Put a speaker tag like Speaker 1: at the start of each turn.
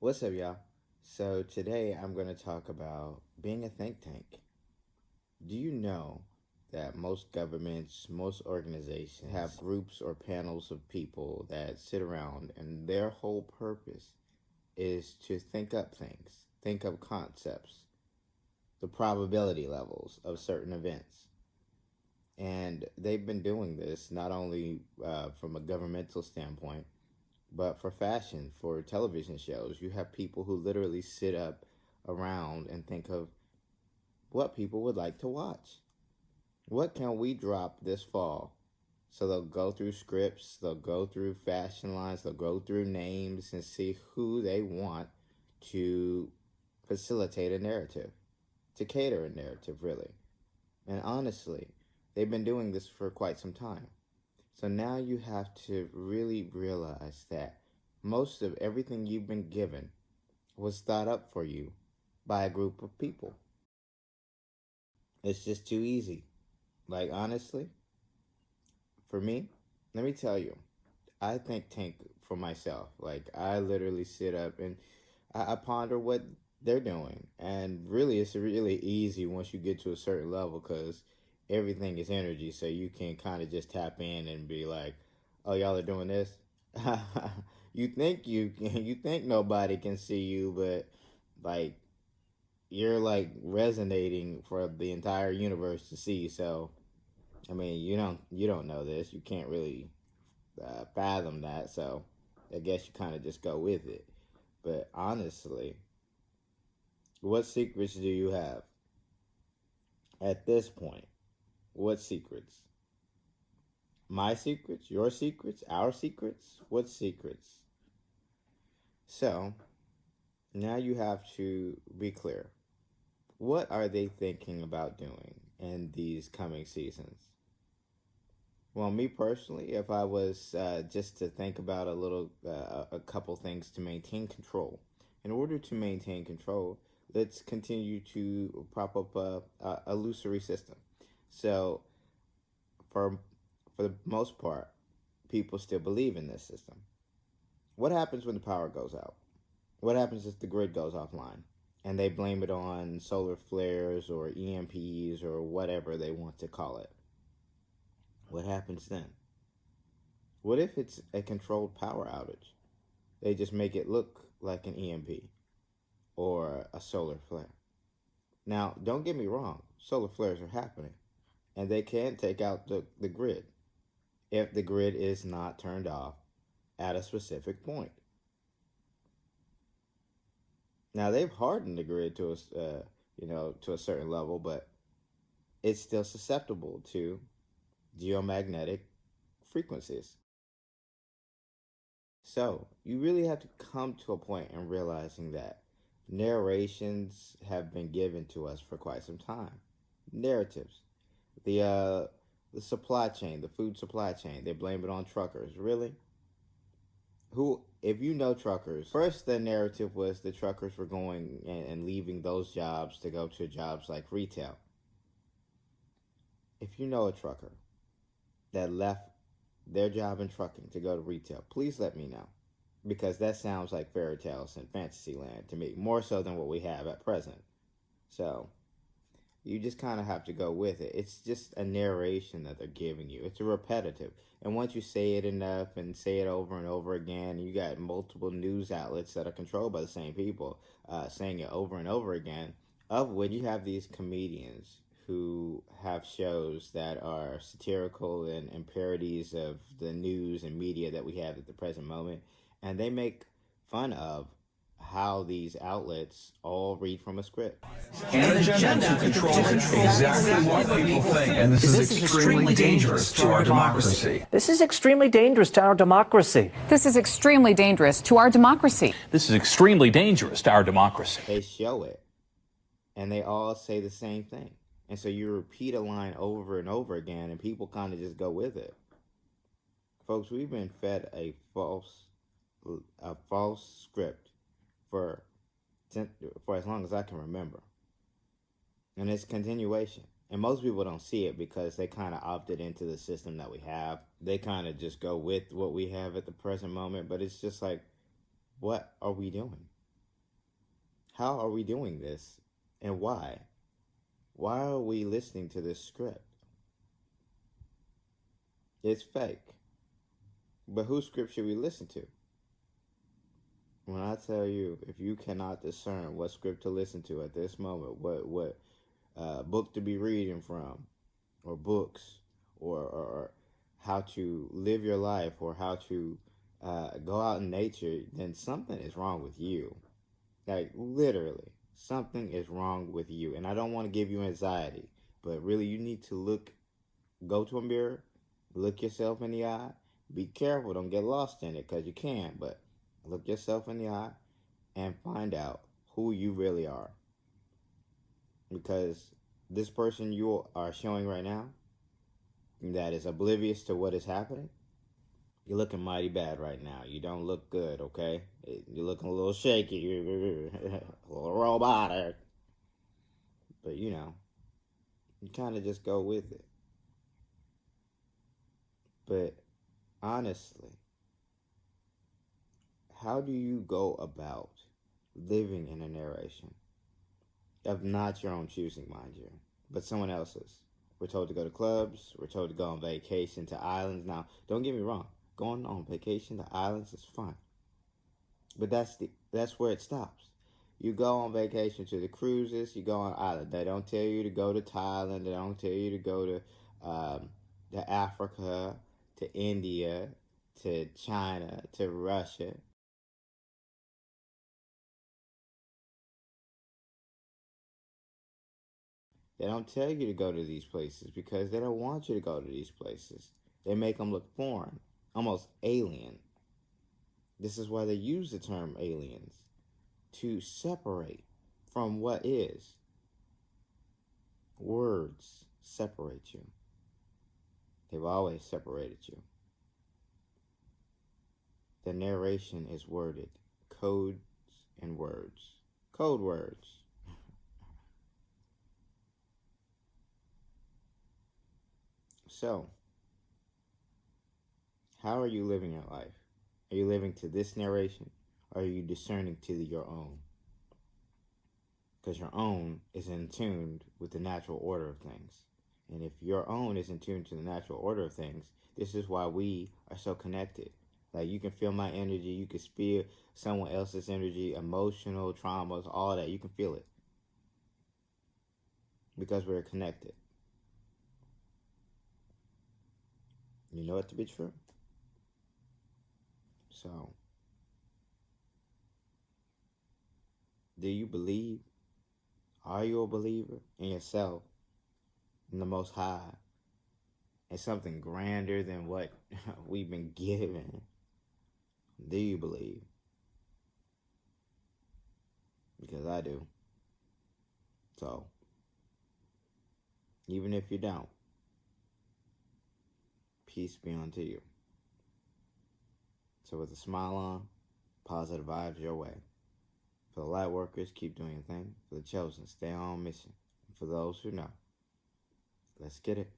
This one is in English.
Speaker 1: What's up, y'all? So, today I'm going to talk about being a think tank. Do you know that most governments, most organizations have groups or panels of people that sit around and their whole purpose is to think up things, think up concepts, the probability levels of certain events? And they've been doing this not only from a governmental standpoint, but for fashion, for television shows. You have people who literally sit up around and think of what people would like to watch. What can we drop this fall? So they'll go through scripts, they'll go through fashion lines, they'll go through names and see who they want to facilitate a narrative, to cater a narrative, really. And honestly, they've been doing this for quite some time. So now you have to really realize that most of everything you've been given was thought up for you by a group of people. It's just too easy. Like, honestly, for me, let me tell you, I think tank for myself. Like, I literally sit up and I ponder what they're doing. And really, it's really easy once you get to a certain level because everything is energy. So you can kind of just tap in and be like, oh, y'all are doing this? You think nobody can see you, but like you're like resonating for the entire universe to see. So I mean, you don't know this. You can't really fathom that. So I guess you kind of just go with it. But honestly, what secrets do you have at this point? What secrets? My secrets? Your secrets? Our secrets? What secrets? So now you have to be clear. What are they thinking about doing in these coming seasons? Well, me personally, if I was just to think about a couple things to maintain control. In order to maintain control, let's continue to prop up a illusory system. So, for for the most part, people still believe in this system. What happens when the power goes out? What happens if the grid goes offline? And they blame it on solar flares or EMPs or whatever they want to call it. What happens then? What if it's a controlled power outage? They just make it look like an EMP or a solar flare. Now, don't get me wrong, solar flares are happening and they can take out the grid if the grid is not turned off at a specific point. Now, they've hardened the grid to to a certain level, but it's still susceptible to geomagnetic frequencies. So you really have to come to a point in realizing that narrations have been given to us for quite some time. Narratives, the uh, the supply chain, the food supply chain, they blame it on truckers. Really? Who? If you know truckers, first the narrative was the truckers were going and leaving those jobs to go to jobs like retail. If you know a trucker that left their job in trucking to go to retail, please let me know. Because that sounds like fairy tales and fantasy land to me, more so than what we have at present. So you just kind of have to go with it. It's just a narration that they're giving you. It's a repetitive. And once you say it enough and say it over and over again, you got multiple news outlets that are controlled by the same people saying it over and over again, of which you have these comedians who have shows that are satirical and parodies of the news and media that we have at the present moment. And they make fun of how these outlets all read from a script.
Speaker 2: An agenda to control exactly what people think. And this is extremely dangerous to our democracy.
Speaker 3: This is extremely dangerous to our democracy.
Speaker 4: This is extremely dangerous to our democracy.
Speaker 5: This is extremely dangerous to our democracy.
Speaker 1: They show it, and they all say the same thing. And so you repeat a line over and over again, and people kind of just go with it. Folks, we've been fed a false script for as long as I can remember. And it's continuation. And most people don't see it because they kind of opted into the system that we have. They kind of just go with what we have at the present moment. But it's just like, what are we doing? How are we doing this? And why? Why are we listening to this script? It's fake. But whose script should we listen to? When I tell you, if you cannot discern what script to listen to at this moment, what book to be reading from, or books, or how to live your life, or how to go out in nature, then something is wrong with you. Like, literally, something is wrong with you. And I don't want to give you anxiety, but really, you need to go to a mirror, look yourself in the eye. Be careful, don't get lost in it, because you can, but look yourself in the eye and find out who you really are. Because this person you are showing right now that is oblivious to what is happening, you're looking mighty bad right now. You don't look good, okay? You're looking a little shaky, a little robotic. But you kind of just go with it. But honestly, how do you go about living in a narration of not your own choosing, mind you, but someone else's? We're told to go to clubs. We're told to go on vacation to islands. Now, don't get me wrong. Going on vacation to islands is fun, but that's where it stops. You go on vacation to the cruises. You go on island. They don't tell you to go to Thailand. They don't tell you to go to Africa, to India, to China, to Russia. They don't tell you to go to these places because they don't want you to go to these places. They make them look foreign, almost alien. This is why they use the term aliens, to separate from what is. Words separate you. They've always separated you. The narration is worded, codes and words. Code words. So, how are you living your life? Are you living to this narration, or are you discerning to your own? Because your own is in tune with the natural order of things. And if your own is in tune to the natural order of things, this is why we are so connected. Like, you can feel my energy, you can feel someone else's energy, emotional traumas, all that. You can feel it. Because we're connected. You know it to be true. So, do you believe? Are you a believer in yourself, in the Most High, in something grander than what we've been given? Do you believe? Because I do. So, even if you don't, peace be unto you. So with a smile on, positive vibes your way. For the light workers, keep doing your thing. For the chosen, stay on mission. And for those who know, let's get it.